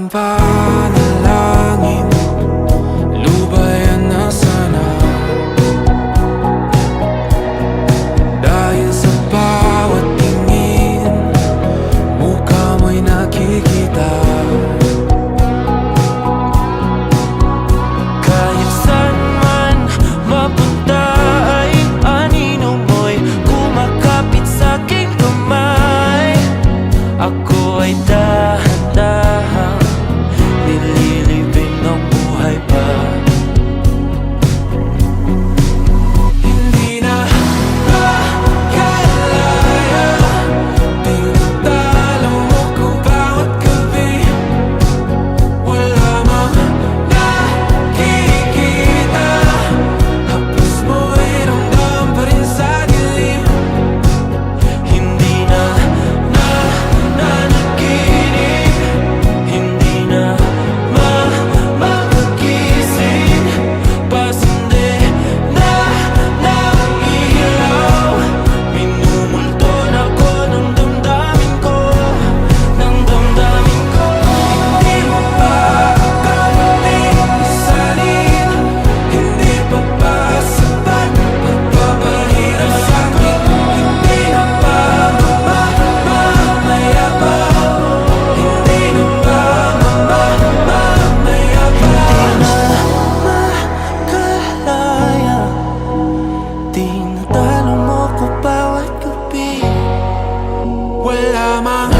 panalangin, lubayan na sana. Dahil sa bawat tingin, mukha mo'y nakikita. Kahit saan man mapunta ay anino mo'y kumakapit sa'king kamay. Ako ay dahan-dahang nililibing ng buhay pa. Hindi na makalaya, tinatalo mo ko bawat gabi. Wala mang nakikita, hapos mo'y ramdam pa rin sa dilim. Hindi na nanaginip, hindi na makagising. Pasindi na ng ilaw, minumulto na ko ng damdamin ko, ng damdamin ko. Hindi mo pa akalaing isalin, hindi pa ba sapat magpapahirap sa'kin? Hindi na ba mamayabang? Hindi na ba mamayabang? Makalaya, tinatalo mo ko bawat gabi. Wala mang